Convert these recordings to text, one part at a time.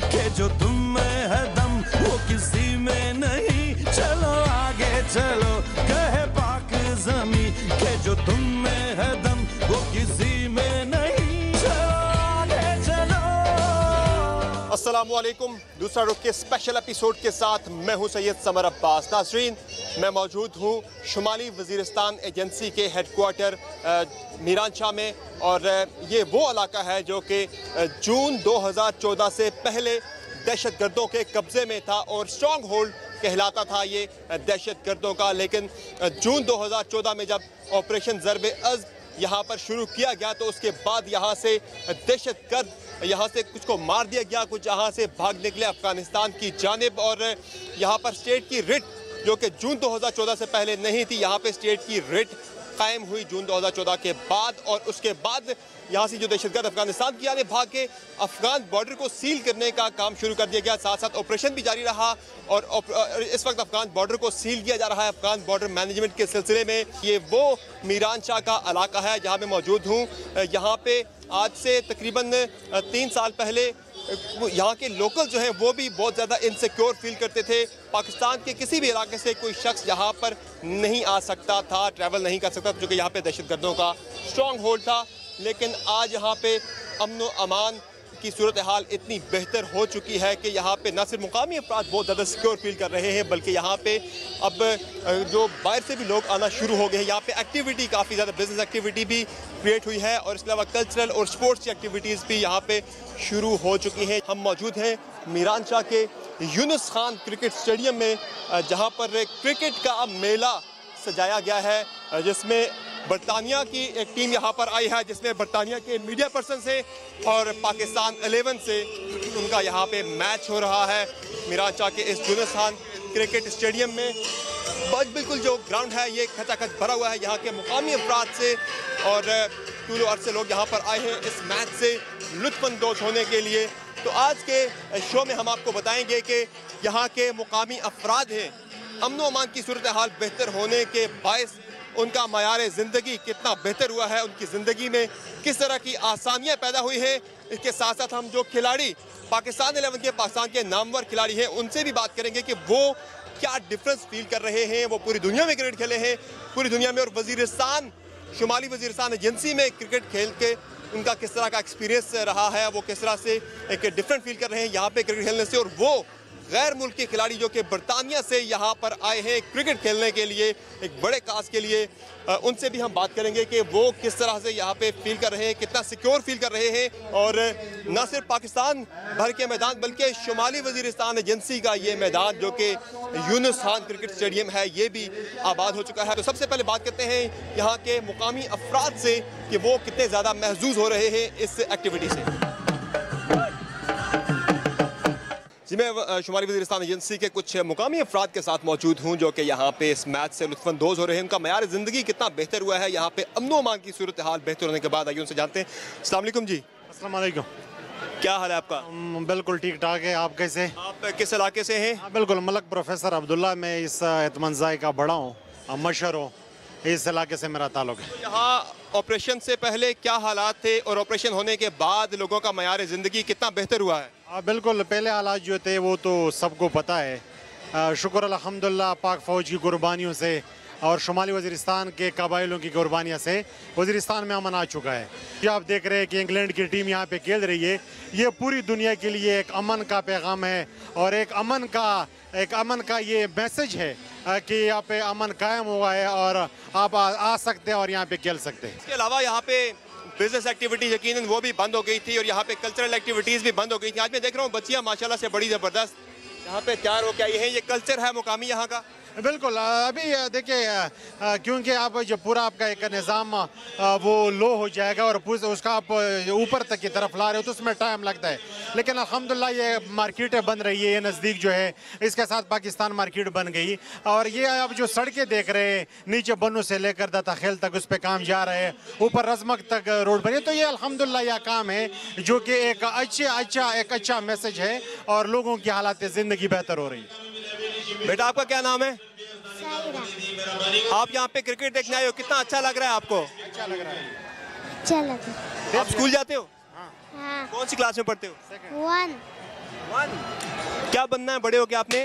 के जो तुम में है दम वो किसी में नहीं, चलो आगे चलो कहे पाक ज़मीं के जो तुम में है दम वो किसी में नहीं, चलो आगे चलो। अस्सलाम वालेकुम। दूसरा रुख के स्पेशल एपिसोड के साथ मैं हूं सैयद समर अब्बास। नाज़रीन, मैं मौजूद हूं शुमाली वज़ीरिस्तान एजेंसी के हेडक्वार्टर मीरानशाह में, और ये वो इलाका है जो कि जून 2014 से पहले दहशतगर्दों के कब्ज़े में था और स्ट्रॉन्ग होल्ड कहलाता था ये दहशतगर्दों का। लेकिन जून 2014 में जब ऑपरेशन ज़र्ब-ए-अज़्ब यहाँ पर शुरू किया गया तो उसके बाद यहाँ से दहशतगर्द यहाँ से कुछ को मार दिया गया, कुछ यहाँ से भाग निकले अफ़गानिस्तान की जानिब। और यहाँ पर स्टेट की रिट जो कि जून 2014 से पहले नहीं थी, यहाँ पे स्टेट की रिट कायम हुई जून 2014 के बाद। और उसके बाद यहाँ से जो दहशतगर्द अफगानिस्तान की यानी भाग के अफगान बॉर्डर को सील करने का काम शुरू कर दिया गया, साथ साथ ऑपरेशन भी जारी रहा। और इस वक्त अफगान बॉर्डर को सील किया जा रहा है अफगान बॉर्डर मैनेजमेंट के सिलसिले में। ये वो मीरानशाह का इलाका है जहाँ मैं मौजूद हूँ। यहाँ पे आज से तकरीबन 3 साल पहले यहाँ के लोकल जो हैं वो भी बहुत ज़्यादा इनसिक्योर फील करते थे। पाकिस्तान के किसी भी इलाके से कोई शख्स यहाँ पर नहीं आ सकता था, ट्रैवल नहीं कर सकता, जो कि यहाँ पे दहशतगर्दों का स्ट्रॉन्ग होल्ड था। लेकिन आज यहाँ पे अमन व अमान की सूरत हाल इतनी बेहतर हो चुकी है कि यहाँ पे न सिर्फ मुकामी अफराद बहुत ज़्यादा सिक्योर फील कर रहे हैं, बल्कि यहाँ पे अब जो बाहर से भी लोग आना शुरू हो गए हैं। यहाँ पे एक्टिविटी काफ़ी ज़्यादा बिजनेस एक्टिविटी भी क्रिएट हुई है और इसके अलावा कल्चरल और स्पोर्ट्स की एक्टिविटीज़ भी यहाँ पे शुरू हो चुकी हैं। हम मौजूद हैं मीरानशाह के यूनुस खान क्रिकेट स्टेडियम में, जहाँ पर क्रिकेट का मेला सजाया गया है, जिसमें बरतानिया की एक टीम यहाँ पर आई है, जिसमें बरतानिया के मीडिया पर्सन से और पाकिस्तान 11 से उनका यहाँ पे मैच हो रहा है मीरानशाह के इस यूनुस खान क्रिकेट स्टेडियम में। बस बिल्कुल जो ग्राउंड है ये खचाखच भरा हुआ है यहाँ के मुकामी अफराद से, और टूर अर्ज से लोग यहाँ पर आए हैं इस मैच से लुत्फ़अंदोज़ होने के लिए। तो आज के शो में हम आपको बताएंगे कि यहाँ के मुकामी अफराद हैं, अमन व अमान की सूरत हाल बेहतर होने के बायस उनका मयार ज़िंदगी कितना बेहतर हुआ है, उनकी ज़िंदगी में किस तरह की आसानियाँ पैदा हुई हैं। इसके साथ साथ हम जो खिलाड़ी पाकिस्तान 11 के पाकिस्तान के नामवर खिलाड़ी हैं उनसे भी बात करेंगे कि वो क्या डिफरेंस फील कर रहे हैं। वो पूरी दुनिया में क्रिकेट खेले हैं, पूरी दुनिया में, और वज़ीरिस्तान शुमाली वज़ीरिस्तान एजेंसी में क्रिकेट खेल के उनका किस तरह का एक्सपीरियंस रहा है, वो किस तरह से एक डिफरेंट फील कर रहे हैं यहाँ पे क्रिकेट खेलने से। और वो गैर मुल्की खिलाड़ी जो कि बरतानिया से यहाँ पर आए हैं क्रिकेट खेलने के लिए, एक बड़े काज के लिए, उनसे भी हम बात करेंगे कि वो किस तरह से यहाँ पे फील कर रहे हैं, कितना सिक्योर फील कर रहे हैं। और न सिर्फ पाकिस्तान भर के मैदान बल्कि शुमाली वज़ीरिस्तान एजेंसी का ये मैदान जो कि यूनुस खान क्रिकेट स्टेडियम है ये भी आबाद हो चुका है। तो सबसे पहले बात करते हैं यहाँ के मुकामी अफराद से कि वो कितने ज़्यादा महजूज हो रहे हैं इस एक्टिविटी से। जी, मैं शुमाली वज़ीरिस्तान एजेंसी के कुछ मुकामी अफराद के साथ मौजूद हूँ जो कि यहाँ पे इस मैच से लुत्फ़अंदोज़ हो रहे हैं। उनका मयार ज़िंदगी कितना बेहतर हुआ है यहाँ पे अमन व अमान की सूरत हाल बेहतर होने के बाद। आइए उनसे जानते हैं। अस्सलाम वालेकुम जी। अस्सलाम वालेकुम। क्या हाल है आपका? बिल्कुल ठीक ठाक है। आप कैसे? आप किस इलाके से हैं? हाँ बिल्कुल, मलक प्रोफेसर अब्दुल्ला, मैं इस एतमंज़ाई का बड़ा हूँ, मशहूर हूँ, इस इलाके से मेरा ताल्लुक है। यहाँ ऑपरेशन से पहले क्या हालात थे और ऑपरेशन होने के बाद लोगों का मयार ज़िंदगी कितना बेहतर हुआ है? हाँ बिल्कुल, पहले हालात जो थे वो तो सबको पता है। शुक्र अल्हम्दुलिल्लाह पाक फ़ौज की कुर्बानियों से और शुमाली वज़ीरिस्तान के कबाइलों की कुर्बानियों से वज़ीरिस्तान में अमन आ चुका है। जो आप देख रहे हैं कि इंग्लैंड की टीम यहाँ पे खेल रही है, ये पूरी दुनिया के लिए एक अमन का पैगाम है और एक अमन का ये मैसेज है कि यहाँ पे अमन कायम हुआ है और आप आ सकते हैं और यहाँ पे खेल सकते हैं। इसके अलावा यहाँ पे बिजनेस एक्टिविटी यकीनन वो भी बंद हो गई थी और यहाँ पे कल्चरल एक्टिविटीज़ भी बंद हो गई थी। आज मैं देख रहा हूँ बच्चियाँ माशाल्लाह से बड़ी ज़बरदस्त यहाँ पे तैयार हो के आई हैं। ये कल्चर है मुकामी यहाँ का? बिल्कुल, अभी देखिए क्योंकि आप जो पूरा आपका एक निज़ाम वो लो हो जाएगा और उसका आप ऊपर तक की तरफ ला रहे हो तो उसमें टाइम लगता है। लेकिन अल्हम्दुलिल्लाह ये मार्केटें बन रही है, ये नज़दीक जो है इसके साथ पाकिस्तान मार्केट बन गई। और ये आप जो सड़कें देख रहे हैं, नीचे बन्नू से लेकर दाताखेल तक उस पर काम जा रहे हैं, ऊपर रजमक तक रोड बनी, तो ये अल्हम्दुलिल्लाह यह काम है जो कि एक अच्छा मैसेज है और लोगों की हालात ज़िंदगी बेहतर हो रही है। बेटा आपका क्या नाम है? आप यहाँ पे क्रिकेट देखने आए हो, कितना अच्छा लग रहा है आपको? अच्छा लग रहा है। अच्छा लगा। आप स्कूल जाते हो? हाँ। कौन सी क्लास में पढ़ते हो? 1। क्या बनना है बड़े होके आपने?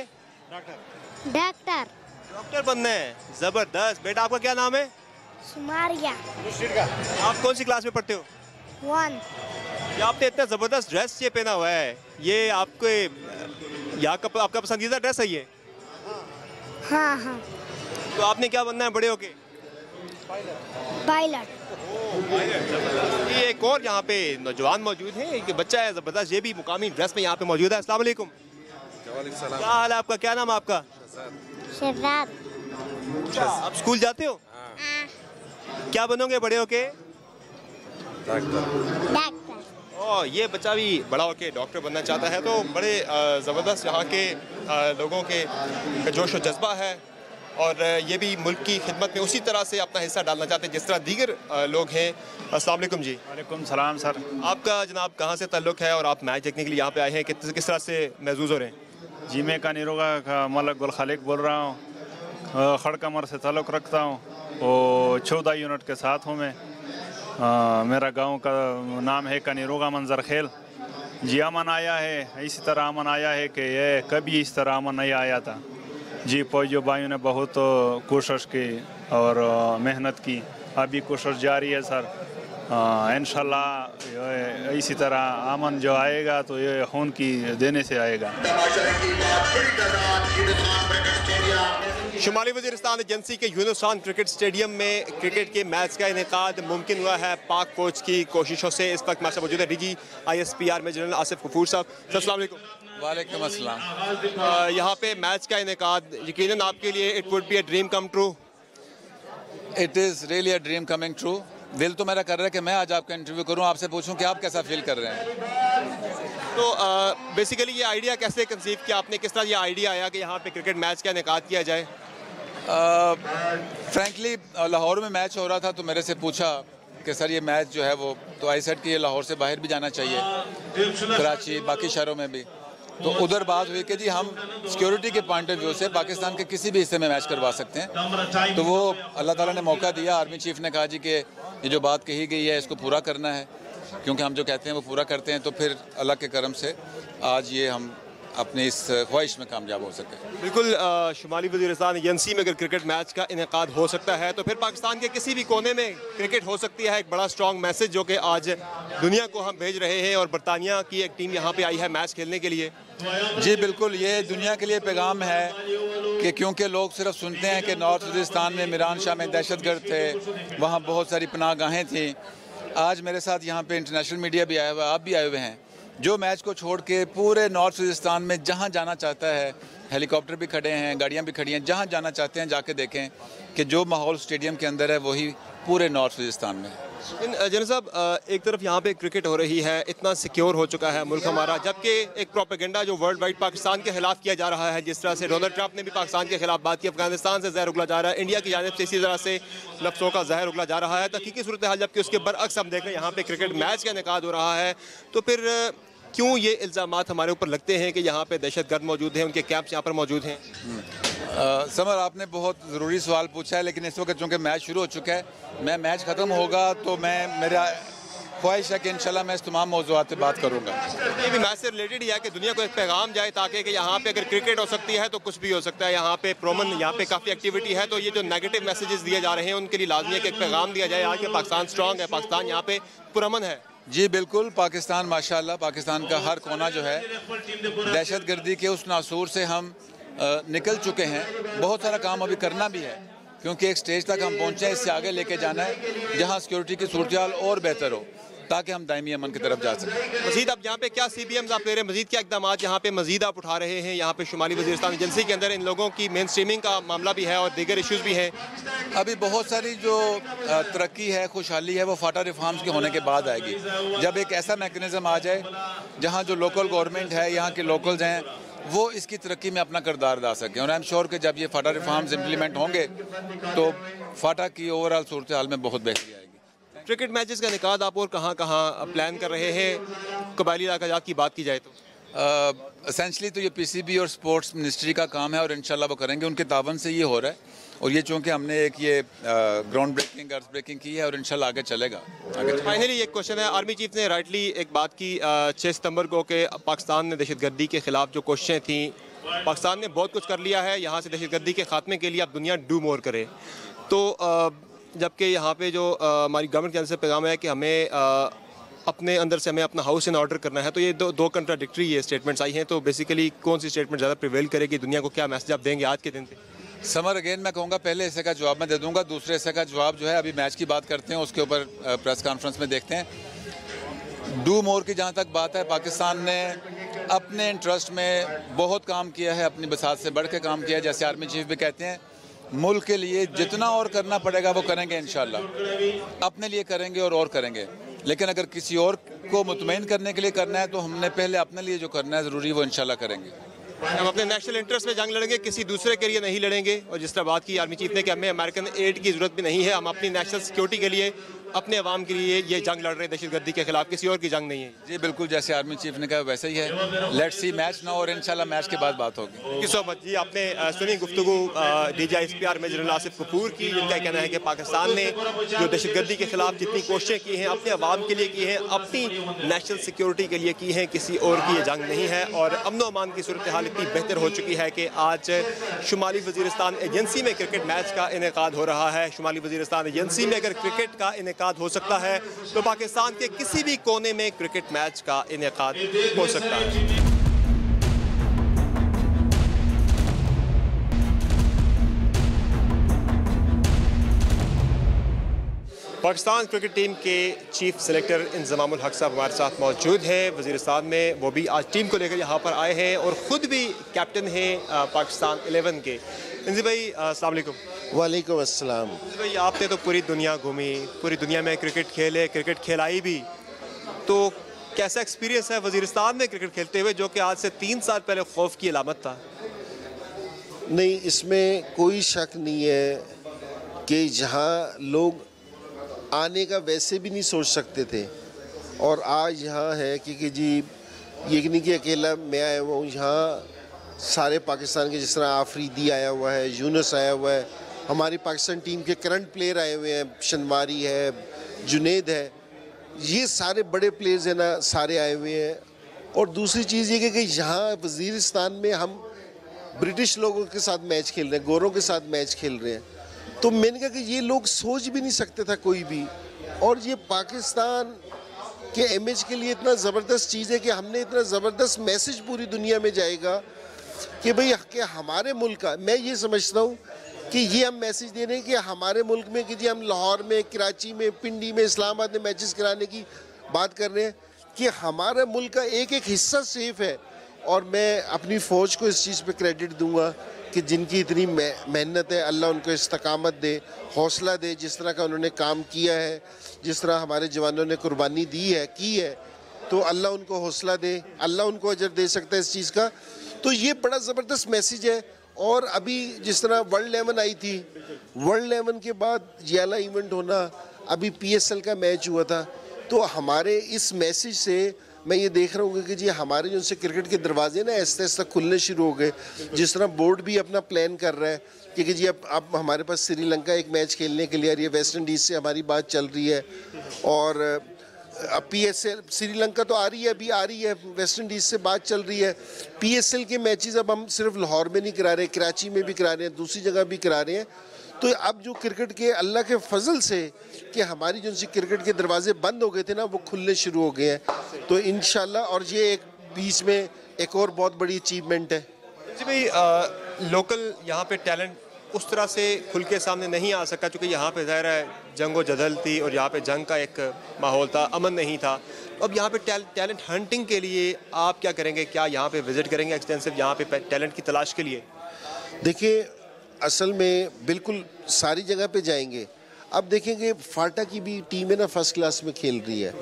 डॉक्टर। डॉक्टर बनना है, जबरदस्त। बेटा आपका क्या नाम है? सुमारिया। आप कौन सी क्लास में पढ़ते हो? 1। ये आपने इतना जबरदस्त ड्रेस ये पहना हुआ है, ये आपके यहाँ का आपका पसंदीदा ड्रेस है ये? हाँ हाँ। तो आपने क्या बनना है बड़े होके? पायलट। ये एक और यहाँ पे नौजवान मौजूद है, एक बच्चा है जबरदस्त, ये भी मुकामी ड्रेस में यहाँ पे मौजूद है। अस्सलाम वालेकुम। क्या हाल है आपका? क्या नाम है आपका? शहजाद। आप स्कूल जाते हो? क्या बनोगे बड़े होके? डॉक्टर। और ये बच्चा भी बड़ा होके डॉक्टर बनना चाहता है। तो बड़े ज़बरदस्त यहाँ के लोगों के जोश व जज्बा है, और ये भी मुल्क की खिदमत में उसी तरह से अपना हिस्सा डालना चाहते हैं जिस तरह दीगर लोग हैं। अस्सलाम वालेकुम जी। वालेकुम सलाम सर। आपका जनाब कहाँ से ताल्लुक़ है और आप मैच देखने के लिए यहाँ पे आए हैं, किस तरह से महसूस हो रहे हैं? जी मैं कानीरोगा का मलक गुल खालिक बोल रहा हूँ, खड़कमर से ताल्लुक़ रखता हूँ और 14 यूनिट के साथ हूँ मैं। मेरा गांव का नाम है कानीरोगा मंजर खेल। जी अमन आया है, इसी तरह अमन आया है कि ये कभी इस तरह अमन नहीं आया था। जी फौजी भाइयों ने बहुत कोशिश की और मेहनत की, अभी कोशिश जारी है सर। इंशाल्लाह इसी तरह अमन जो आएगा तो ये खून की देने से आएगा। शुमाली वज़ीरिस्तान एजेंसी के यूनुस खान क्रिकेट स्टेडियम में क्रिकेट के मैच का इनेकाद मुमकिन हुआ है पाक फौज की कोशिशों से। इस वक्त हमारे साथ मौजूद है DG ISPR में जनरल आसिफ गफूर साहब। अस्सलाम वालेकुम। वालेकुम अस्सलाम। यहाँ पे मैच का इनेकाद यकीनन आपके लिए it would be a dream come true. It is really a dream coming true. दिल तो मेरा कर रहा है कि मैं आज आपका इंटरव्यू करूं, आपसे पूछूं कि आप कैसा फील कर रहे हैं। तो बेसिकली ये आइडिया कैसे कंसीव किया आपने, किस तरह ये आइडिया आया कि यहाँ पे क्रिकेट मैच का इनेकाद किया जाए? फ्रैंकली लाहौर में मैच हो रहा था तो मेरे से पूछा कि सर ये मैच जो है वो, तो आई सेड कि ये लाहौर से बाहर भी जाना चाहिए, कराची बाकी शहरों में भी। तो उधर बात हुई कि जी हम सिक्योरिटी के पॉइंट ऑफ व्यू से पाकिस्तान के किसी भी हिस्से में मैच करवा सकते हैं। तो वो अल्लाह ताला ने मौका दिया। आर्मी चीफ ने कहा जी कि ये जो बात कही गई है इसको पूरा करना है, क्योंकि हम जो कहते हैं वो पूरा करते हैं। तो फिर अल्लाह के करम से आज ये हम अपनी इस ख्वाहिश में कामयाब हो सके। बिल्कुल। शुमाली वज़ीरिस्तान एजेंसी में अगर क्रिकेट मैच का इनेकाद हो सकता है तो फिर पाकिस्तान के किसी भी कोने में क्रिकेट हो सकती है। एक बड़ा स्ट्रॉन्ग मैसेज जो कि आज दुनिया को हम भेज रहे हैं, और बरतानिया की एक टीम यहाँ पे आई है मैच खेलने के लिए। जी बिल्कुल, ये दुनिया के लिए पैगाम है कि क्योंकि लोग सिर्फ सुनते हैं कि नॉर्थ वज़ीरिस्तान में मिरान शाह में दहशतगर्द थे, वहाँ बहुत सारी पनाहगाहें थीं। आज मेरे साथ यहाँ पे इंटरनेशनल मीडिया भी आया हुआ है, आप भी आए हुए हैं, जो मैच को छोड़ के पूरे नॉर्थ वज़ीरिस्तान में जहाँ जाना चाहता है, हेलीकॉप्टर भी खड़े हैं, गाड़ियाँ भी खड़ी हैं, जहाँ जाना चाहते हैं जाके देखें कि जो माहौल स्टेडियम के अंदर है वही पूरे नॉर्थ वज़ीरिस्तान में है। जनरल साहब, एक तरफ यहाँ पे क्रिकेट हो रही है, इतना सिक्योर हो चुका है मुल्क हमारा, जबकि एक प्रोपेगेंडा जो वर्ल्ड वाइड पाकिस्तान के खिलाफ किया जा रहा है, जिस तरह से डोनाल्ड ट्रंप ने भी पाकिस्तान के खिलाफ बात की, अफगानिस्तान से जहर उगला जा रहा है, इंडिया की जानिब से इसी तरह से लफ्ज़ों का जहर उगला जा रहा है। तहकीकी सूरत हाल जबकि उसके बरअक्स हम देख रहे हैं यहाँ पे क्रिकेट मैच का इनेकाद हो रहा है, तो फिर क्यों ये इल्ज़ामात हमारे ऊपर लगते हैं कि यहाँ पे दहशतगर्द मौजूद हैं, उनके कैंप्स यहाँ पर मौजूद हैं? समर, आपने बहुत ज़रूरी सवाल पूछा है, लेकिन इस वक्त चूँकि मैच शुरू हो चुका है, मैच ख़त्म होगा तो मेरा ख्वाहिश है कि इंशाल्लाह मैं इस तमाम मौज़ूआत पे बात करूँगा। ये भी मैच से रिलेटेड ही है कि दुनिया को एक पैगाम जाए ताकि कि यहाँ पे अगर क्रिकेट हो सकती है तो कुछ भी हो सकता है। यहाँ पे प्रोमन, यहाँ पे काफ़ी एक्टिविटी है, तो ये जो नेगेटिव मैसेजेस दिए जा रहे हैं उनके लिए लाजमी है कि एक पैगाम दिया जाए आज कि पाकिस्तान स्ट्रॉन्ग है, पाकिस्तान यहाँ पे पुरअमन है। जी बिल्कुल, पाकिस्तान माशाल्लाह, पाकिस्तान का हर कोना जो है दहशतगर्दी के उस नासूर से हम निकल चुके हैं। बहुत सारा काम अभी करना भी है, क्योंकि एक स्टेज तक हम पहुँचे हैं, इससे आगे लेके जाना है जहाँ सिक्योरिटी की सूरत हाल और बेहतर हो, ताकि हम दायमी अमन की तरफ जा सकें। मज़ीद अब यहाँ पे क्या CBMs आप ले रहे हैं, मज़ीद क्या इकदाम यहाँ पे मज़ीद आप उठा रहे हैं? यहाँ पे शुमाली वज़ीरिस्तान एजेंसी के अंदर इन लोगों की मेन स्ट्रीमिंग का मामला भी है और दीगर इशूज़ भी हैं। अभी बहुत सारी जो तरक्की है, खुशहाली है, वो फाटा रिफॉर्म्स के होने के बाद आएगी। जब एक ऐसा मैकेनिज़्म आ जाए जहाँ जो लोकल गवर्नमेंट है, यहाँ के लोकल्स हैं, वो इसकी तरक्की में अपना किरदार अदा सकें, और आई एम श्योर कि जब ये फाटा रिफॉर्म्स इम्प्लीमेंट होंगे तो फाटा की ओवरऑल सूरत हाल में बहुत बेहतरी आएगी। क्रिकेट मैचेस का निकाद आप और कहाँ कहाँ प्लान कर रहे हैं, कबायली इलाका की बात की जाए तो? एसेंशली तो ये पीसीबी और स्पोर्ट्स मिनिस्ट्री का काम है और इंशाल्लाह वो करेंगे, उनके तावन से ये हो रहा है। और ये चूँकि हमने एक ये ग्राउंड ब्रेकिंग, अर्थ ब्रेकिंग की है और इंशाल्लाह आगे चलेगा। फाइनली एक क्वेश्चन है, आर्मी चीफ ने राइटली एक बात की 6 सितंबर को कि पाकिस्तान ने दहशतगर्दी के ख़िलाफ़ जो कोशिशें थी, पाकिस्तान ने बहुत कुछ कर लिया है, यहाँ से दहशतगर्दी के ख़ात्मे के लिए अब दुनिया डू मोर करे। तो जबकि यहाँ पे जो हमारी गवर्नमेंट के अंदर से पैगाम है कि हमें अपने अंदर से हमें अपना हाउस इन ऑर्डर करना है, तो ये दो कंट्राडिक्टरी ये स्टेटमेंट्स आई हैं। तो बेसिकली कौन सी स्टेटमेंट ज़्यादा प्रिवेल करेगी, दुनिया को क्या मैसेज आप देंगे आज के दिन पे? समर अगेन मैं कहूँगा पहले हिस्से का जवाब मैं दे दूँगा, दूसरे हिस्से का जवाब जो है अभी मैच की बात करते हैं, उसके ऊपर प्रेस कॉन्फ्रेंस में देखते हैं। डू मोर की जहाँ तक बात है, पाकिस्तान ने अपने इंटरेस्ट में बहुत काम किया है, अपनी बसात से बढ़ के काम किया है। जैसे आर्मी चीफ भी कहते हैं, मुल्क के लिए जितना और करना पड़ेगा वो करेंगे इंशाल्लाह, अपने लिए करेंगे और करेंगे। लेकिन अगर किसी और को मुतमईन करने के लिए करना है तो हमने पहले अपने लिए जो करना है ज़रूरी वो इंशाल्लाह करेंगे। हम अपने नेशनल इंटरेस्ट में जंग लड़ेंगे, किसी दूसरे के लिए नहीं लड़ेंगे। और जिस तरह बात की आर्मी चीफ ने कि हमें अमेरिकन एड की ज़रूरत भी नहीं है, हम अपनी नेशनल सिक्योरिटी के लिए, अपने अवाम के लिए ये जंग लड़ रहे हैं दहशतगर्दी के खिलाफ, किसी और की जंग नहीं है। जी बिल्कुल, जैसे आर्मी चीफ ने कहा वैसे ही है। लेट्स सी मैच ना, और इंशाल्लाह मैच के बाद बात होगी। थैंक यू सो मच जी। आपने सुनी गुफ्तगू DGISPR में जनरल आसिफ कपूर की, जिनका कहना है कि पाकिस्तान ने जो दहशतगर्दी के खिलाफ जितनी कोशिशें की हैं अपने अवाम के लिए की हैं, अपनी नेशनल सिक्योरिटी के लिए की हैं, किसी और की ये जंग नहीं है। और अमन व अमान की सूरत हाल इतनी बेहतर हो चुकी है कि आज शुमाली वज़ीरिस्तान एजेंसी में क्रिकेट मैच का इनेकाद हो रहा है। शुमाली वज़ीरिस्तान एजेंसी में अगर क्रिकेट का इनेकाद हो सकता है तो पाकिस्तान के किसी भी कोने में क्रिकेट मैच का इनेकाद हो सकता है। पाकिस्तान क्रिकेट टीम के चीफ सेलेक्टर इंज़मामुल हक साहब हमारे साथ मौजूद हैं वज़ीरिस्तान में। वो भी आज टीम को लेकर यहाँ पर आए हैं और ख़ुद भी कैप्टन हैं पाकिस्तान 11 के। इंज़ी भाई अस्सलाम वालेकुम। वालेकुम अस्सलाम। भाई आपने तो पूरी दुनिया घूमी, पूरी दुनिया में क्रिकेट खेले, क्रिकेट खिलाई भी, तो कैसा एक्सपीरियंस है वज़ीरिस्तान में क्रिकेट खेलते हुए, जो कि आज से 3 साल पहले खौफ की अलामत था? नहीं, इसमें कोई शक नहीं है कि जहाँ लोग आने का वैसे भी नहीं सोच सकते थे और आज यहाँ है कि जी ये नहीं कि अकेला मैं आया हुआ हूँ, यहाँ सारे पाकिस्तान के, जिस तरह आफरीदी आया हुआ है, यूनुस आया हुआ है, हमारी पाकिस्तान टीम के करंट प्लेयर आए हुए हैं, शनवारी है, जुनेद है, ये सारे बड़े प्लेयर्स हैं ना, सारे आए हुए हैं। और दूसरी चीज़ ये कि यहाँ वज़ीरिस्तान में हम ब्रिटिश लोगों के साथ मैच खेल रहे हैं, गोरों के साथ मैच खेल रहे हैं, तो मैंने कहा कि ये लोग सोच भी नहीं सकते था कोई भी। और ये पाकिस्तान के इमेज के लिए इतना ज़बरदस्त चीज़ है कि हमने इतना ज़बरदस्त मैसेज पूरी दुनिया में जाएगा कि भाई कि हमारे मुल्क का, मैं ये समझता हूँ कि ये हम मैसेज दे रहे हैं कि हमारे मुल्क में कि जी हम लाहौर में, कराची में, पिंडी में, इस्लामाबाद में मैचेस कराने की बात कर रहे हैं कि हमारे मुल्क का एक एक हिस्सा सेफ़ है। और मैं अपनी फ़ौज को इस चीज़ पे क्रेडिट दूंगा कि जिनकी इतनी मेहनत है, अल्लाह उनको इस्तकामत दे, हौसला दे, जिस तरह का उन्होंने काम किया है, जिस तरह हमारे जवानों ने कुर्बानी दी है, की है, तो अल्लाह उनको हौसला दे, अल्लाह उनको अजर दे सकता है इस चीज़ का। तो ये बड़ा ज़बरदस्त मैसेज है। और अभी जिस तरह वर्ल्ड 11 आई थी, वर्ल्ड 11 के बाद जियाला इवेंट होना, अभी PSL का मैच हुआ था, तो हमारे इस मैसेज से मैं ये देख रहा हूँ कि जी हमारे जो उनसे क्रिकेट के दरवाजे ना ऐसे ऐसे खुलने शुरू हो गए। जिस तरह बोर्ड भी अपना प्लान कर रहा है कि जी अब हमारे पास श्रीलंका एक मैच खेलने के लिए आ रही है, वेस्ट इंडीज़ से हमारी बात चल रही है, और अब PSL श्रीलंका तो आ रही है, अभी आ रही है, वेस्ट इंडीज़ से बात चल रही है। PSL के मैचेस अब हम सिर्फ लाहौर में नहीं करा रहे, कराची में भी करा रहे हैं, दूसरी जगह भी करा रहे हैं। तो अब जो क्रिकेट के अल्लाह के फजल से कि हमारी जो सी क्रिकेट के दरवाजे बंद हो गए थे ना, वो खुलने शुरू हो गए हैं। तो इंशाल्लाह, और ये एक बीच में एक और बहुत बड़ी अचीवमेंट है जी भाई। लोकल यहाँ पे टैलेंट उस तरह से खुल के सामने नहीं आ सका, क्योंकि यहाँ पे ज़ाहिर है जंग व जदल थी और यहाँ पे जंग का एक माहौल था, अमन नहीं था। अब यहाँ पे टैलेंट हंटिंग के लिए आप क्या करेंगे? क्या यहाँ पे विज़िट करेंगे एक्सटेंसिव यहाँ पे टैलेंट की तलाश के लिए? देखिए, असल में बिल्कुल सारी जगह पे जाएंगे। अब देखेंगे फाटा की भी टीम है ना, फर्स्ट क्लास में खेल रही है,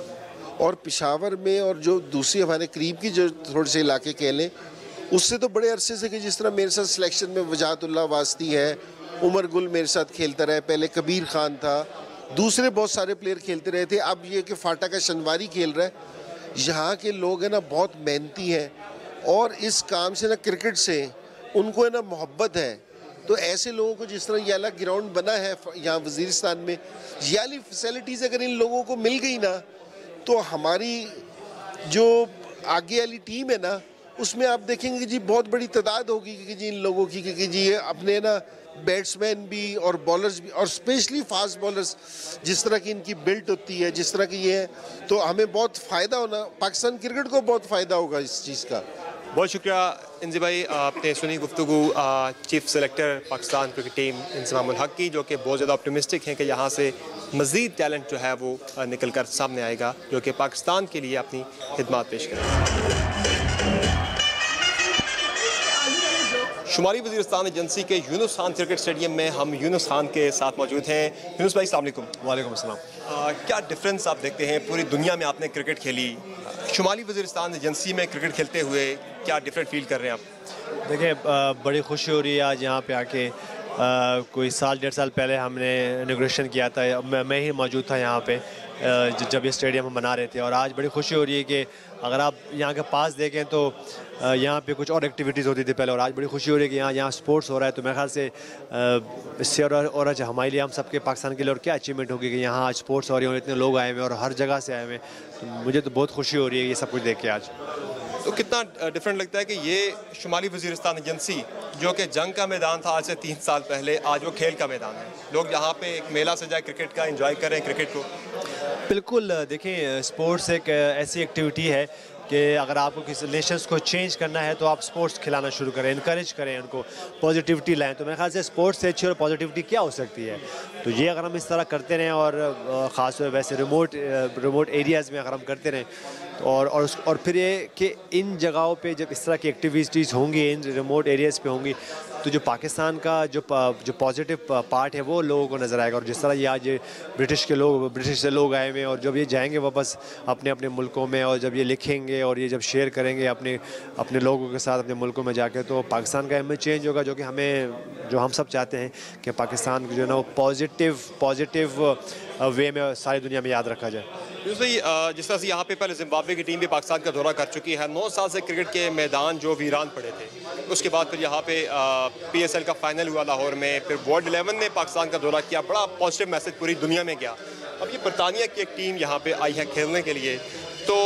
और पेशावर में, और जो दूसरी हमारे करीब की जो थोड़े से इलाके कह लें, उससे तो बड़े अरसे से कि जिस तरह मेरे साथ सिलेक्शन में वजाहतुल्लाह वास्ती है, उमर गुल मेरे साथ खेलता रहा, पहले कबीर खान था, दूसरे बहुत सारे प्लेयर खेलते रहे थे। अब ये कि फाटा का शनवारी खेल रहा है। यहाँ के लोग हैं ना बहुत मेहनती हैं और इस काम से ना क्रिकेट से उनको है ना मोहब्बत है। तो ऐसे लोगों को जिस तरह ये अलग ग्राउंड बना है यहाँ वज़ीरिस्तान में, ये वाली फैसिलिटीज़ अगर इन लोगों को मिल गई ना तो हमारी जो आगे वाली टीम है ना उसमें आप देखेंगे कि जी बहुत बड़ी तादाद होगी कि जी इन लोगों की, कि जी ये अपने ना बैट्समैन भी और बॉलर्स भी और स्पेशली फास्ट बॉलर्स जिस तरह की इनकी बिल्ट होती है, जिस तरह की ये है, तो हमें बहुत फ़ायदा होना, पाकिस्तान क्रिकेट को बहुत फ़ायदा होगा इस चीज़ का। बहुत शुक्रिया इंजी भाई, आपने सुनी गुफ्तगू chief selector Pakistan cricket team Inzamam-ul हक की, जो कि बहुत ज़्यादा ऑप्टिमिस्टिक हैं कि यहाँ से मज़ीद टैलेंट जो है वो निकल कर सामने आएगा जो कि पाकिस्तान के लिए अपनी खिदमत पेश करेगा। शुमाली वज़ीरिस्तान एजेंसी के यूनुस खान क्रिकेट स्टेडियम में हम यूनुस खान के साथ मौजूद हैं। यूनुस भाई अस्सलाम वालेकुम। वालेकुम अस्सलाम। क्या डिफरेंस आप देखते हैं, पूरी दुनिया में आपने क्रिकेट खेली, शुमाली वज़ीरिस्तान एजेंसी में क्रिकेट खेलते हुए क्या डिफरेंट फील कर रहे हैं आप? देखिए, बड़ी खुशी हो रही है आज यहाँ पे आके। कोई साल 1.5 साल पहले हमने इनॉग्रेशन किया था, मैं ही मौजूद था यहाँ पे जब ये स्टेडियम हम बना रहे थे। और आज बड़ी खुशी हो रही है कि अगर आप यहाँ के पास देखें तो यहाँ पे कुछ और एक्टिविटीज़ होती थी पहले, और आज बड़ी खुशी हो रही है कि यहाँ स्पोर्ट्स हो रहा है। तो मेरे ख्याल से इससे और अच्छा हमारे लिए, हम सबके पाकिस्तान के लिए और क्या अचीवमेंट होगी कि यहाँ आज स्पोर्ट्स हो रही है और इतने लोग आए हुए और हर जगह से आए हुए। तो मुझे तो बहुत खुशी हो रही है ये सब कुछ देख के आज। तो कितना डिफरेंट लगता है कि ये शुमाली वज़ीरिस्तान एजेंसी जो कि जंग का मैदान था आज से 3 साल पहले, आज वो खेल का मैदान है। लोग यहाँ पे एक मेला सजाए क्रिकेट का, एंजॉय कर रहे हैं क्रिकेट को। बिल्कुल, देखिए स्पोर्ट्स एक ऐसी एक्टिविटी है कि अगर आपको किसी नेशंस को चेंज करना है तो आप स्पोर्ट्स खिलाना शुरू करें, इनकरेज करें, उनको पॉजिटिविटी लाएं। तो मेरे ख्याल से स्पोर्ट्स से अच्छी और पॉजिटिविटी क्या हो सकती है। तो ये अगर हम इस तरह करते रहें और ख़ास तौर वैसे रिमोट एरियाज़ में अगर हम करते रहें और फिर ये कि इन जगहों पे जब इस तरह की एक्टिविटीज़ होंगी, इन रिमोट एरियाज़ पे होंगी, तो जो पाकिस्तान का जो पॉजिटिव पार्ट है वो लोगों को नज़र आएगा। और जिस तरह ये आज ब्रिटिश से लोग आए हुए हैं, और जब ये जाएंगे वापस अपने अपने मुल्कों में, और जब ये लिखेंगे और ये जब शेयर करेंगे अपने लोगों के साथ अपने मुल्कों में जाके, तो पाकिस्तान का इमेज चेंज होगा, जो कि हम सब चाहते हैं कि पाकिस्तान जो है ना वो पॉजिटिव वे में सारी दुनिया में याद रखा जाए। जिस तरह से यहाँ पे पहले जिम्बाब्वे की टीम भी पाकिस्तान का दौरा कर चुकी है, 9 साल से क्रिकेट के मैदान जो वीरान पड़े थे, उसके बाद फिर यहाँ पे PSL का फाइनल हुआ लाहौर में, फिर वर्ल्ड 11 ने पाकिस्तान का दौरा किया, बड़ा पॉजिटिव मैसेज पूरी दुनिया में गया। अब ये बरतानिया की एक टीम यहाँ पे आई है खेलने के लिए, तो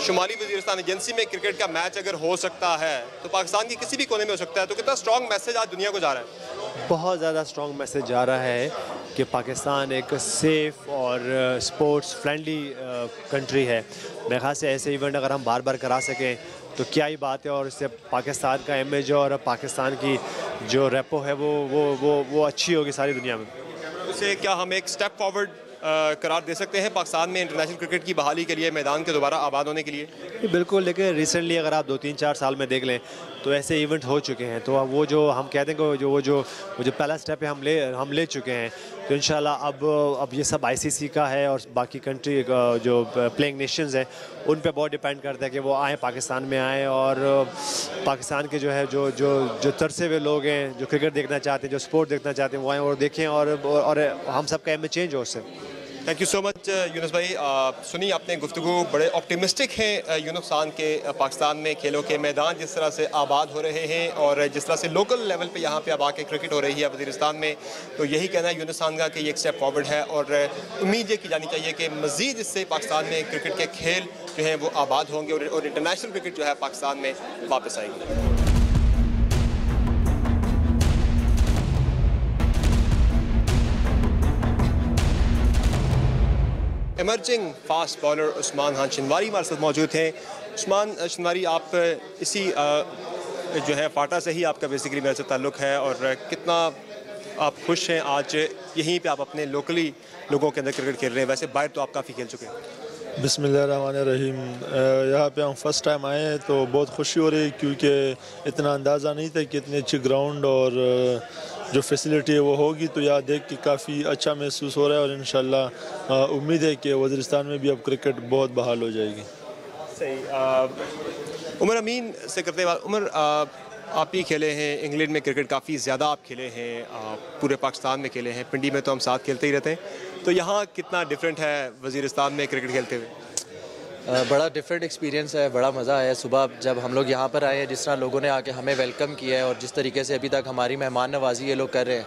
शुमाली वज़ीरिस्तान एजेंसी में क्रिकेट का मैच अगर हो सकता है तो पाकिस्तान के किसी भी कोने में हो सकता है। तो कितना स्ट्रॉन्ग मैसेज आज दुनिया को जा रहा है? बहुत ज़्यादा स्ट्रॉन्ग मैसेज जा रहा है कि पाकिस्तान एक सेफ़ और स्पोर्ट्स फ्रेंडली कंट्री है। मेरे ख्याल से ऐसे इवेंट अगर हम बार बार करा सकें तो क्या ही बात है, और इससे पाकिस्तान का इमेज और पाकिस्तान की जो रेपो है वो अच्छी होगी सारी दुनिया में। इससे क्या हम एक स्टेप फॉरवर्ड करार दे सकते हैं पाकिस्तान में इंटरनेशनल क्रिकेट की बहाली के लिए, मैदान के दोबारा आबाद होने के लिए? बिल्कुल, लेकिन रिसेंटली अगर आप 2-3-4 साल में देख लें तो ऐसे इवेंट हो चुके हैं। तो वो जो हम कहते हैं कि वो जो पहला स्टेप है हम ले चुके हैं। तो इंशाल्लाह अब ये सब ICC का है, और बाकी कंट्री जो प्लेइंग नेशंस हैं उन पे बहुत डिपेंड करता है कि वो आए, पाकिस्तान में आए, और पाकिस्तान के जो है जो तरसे हुए लोग हैं, जो क्रिकेट देखना चाहते हैं, जो स्पोर्ट देखना चाहते हैं, वो आए और देखें, और हम सब का इमेज चेंज हो उससे। Thank you so much Yunus भाई। सुनी आपने गुफ्तगू, बड़े ऑप्टिमिस्टिक हैं यूनुस खान के। पाकिस्तान में खेलों के मैदान जिस तरह से आबाद हो रहे हैं और जिस तरह से लोकल लेवल पे यहाँ पे अब आके क्रिकेट हो रही है वज़ीरिस्तान में, तो यही कहना है यूनुस खान का कि ये एक स्टेप फॉरवर्ड है, और उम्मीद ये की जानी चाहिए कि मज़ीद इससे पाकिस्तान में क्रिकेट के खेल जो हैं वो आबाद होंगे और इंटरनेशनल क्रिकेट जो है पाकिस्तान में वापस आएगी। Emerging fast bowler Usman Khan Shinwari हमारे साथ मौजूद हैं। उस्मान शनवारी, आप इसी जो है फाटा से ही आपका बेसिकली मेरे से ताल्लुक़ है, और कितना आप खुश हैं आज यहीं पे आप अपने लोकली लोगों के अंदर क्रिकेट खेल रहे हैं? वैसे बाहर तो आप काफ़ी खेल चुके हैं। बिस्मिल्लाहिर्रहमानिर्रहीम। यहाँ पे हम फर्स्ट टाइम आए हैं तो बहुत खुशी हो रही है, क्योंकि इतना अंदाज़ा नहीं था कि इतनी अच्छी ग्राउंड और जो फैसिलिटी है वो होगी। तो यहाँ देख के काफ़ी अच्छा महसूस हो रहा है, और इंशाल्लाह उम्मीद है कि वज़ीरिस्तान में भी अब क्रिकेट बहुत बहाल हो जाएगी। सही। उमर अमीन से करते हैं। उमर, आप ही खेले हैं इंग्लैंड में क्रिकेट, काफ़ी ज़्यादा आप खेले हैं, पूरे पाकिस्तान में खेले हैं, पिंडी में तो हम साथ खेलते ही रहते हैं। तो यहाँ कितना डिफरेंट है वज़ीरिस्तान में क्रिकेट खेलते हुए? बड़ा डिफरेंट एक्सपीरियंस है, बड़ा मज़ा आया सुबह जब हम लोग यहाँ पर आए हैं, जिस तरह लोगों ने आके हमें वेलकम किया है और जिस तरीके से अभी तक हमारी मेहमान नवाजी ये लोग कर रहे हैं,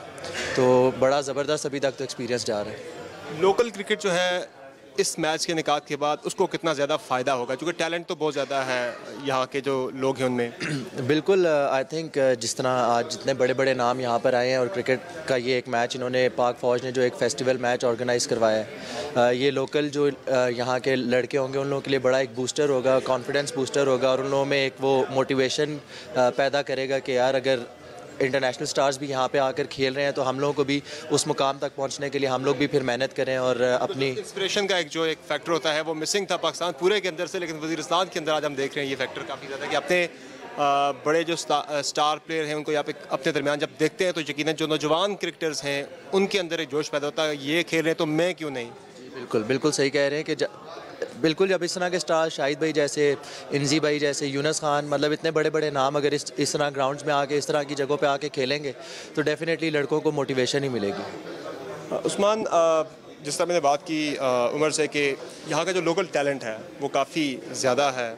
तो बड़ा ज़बरदस्त अभी तक तो एक्सपीरियंस जा रहा है। लोकल क्रिकेट जो है इस मैच के निकात के बाद उसको कितना ज़्यादा फ़ायदा होगा, क्योंकि टैलेंट तो बहुत ज़्यादा है यहाँ के जो लोग हैं उनमें। बिल्कुल, आई थिंक जिस तरह आज जितने बड़े बड़े नाम यहाँ पर आए हैं और क्रिकेट का ये एक मैच इन्होंने पाक फ़ौज ने जो एक फेस्टिवल मैच ऑर्गेनाइज़ करवाया है, ये लोकल जो यहाँ के लड़के होंगे उन लोगों के लिए बड़ा एक बूस्टर होगा, कॉन्फिडेंस बूस्टर होगा और उन लोगों में एक वो मोटिवेशन पैदा करेगा कि यार अगर इंटरनेशनल स्टार्स भी यहाँ पे आकर खेल रहे हैं तो हम लोगों को भी उस मुकाम तक पहुँचने के लिए हम लोग भी फिर मेहनत करें और अपनी इंस्पिरेशन का एक फैक्टर होता है वो मिसिंग था पाकिस्तान पूरे के अंदर से, लेकिन वज़ीरिस्तान के अंदर आज हम देख रहे हैं ये फैक्टर काफ़ी ज़्यादा कि अपने बड़े जो स्टार प्लेयर हैं उनको यहाँ पे अपने दरमियान जब देखते हैं तो यकीनन जो नौजवान क्रिकेटर्स हैं उनके अंदर एक जोश पैदा होता है, ये खेल रहे हैं तो मैं क्यों नहीं। बिल्कुल बिल्कुल सही कह रहे हैं कि बिल्कुल जब इस तरह के स्टार शाहिद भाई जैसे, इंजी भाई जैसे, यूनस खान, मतलब इतने बड़े बड़े नाम अगर इस तरह ग्राउंड्स में आके इस तरह की जगहों पे आके खेलेंगे तो डेफिनेटली लड़कों को मोटिवेशन ही मिलेगी। उस्मान, जिस तरह मैंने बात की उमर से कि यहाँ का जो लोकल टैलेंट है वो काफ़ी ज़्यादा है,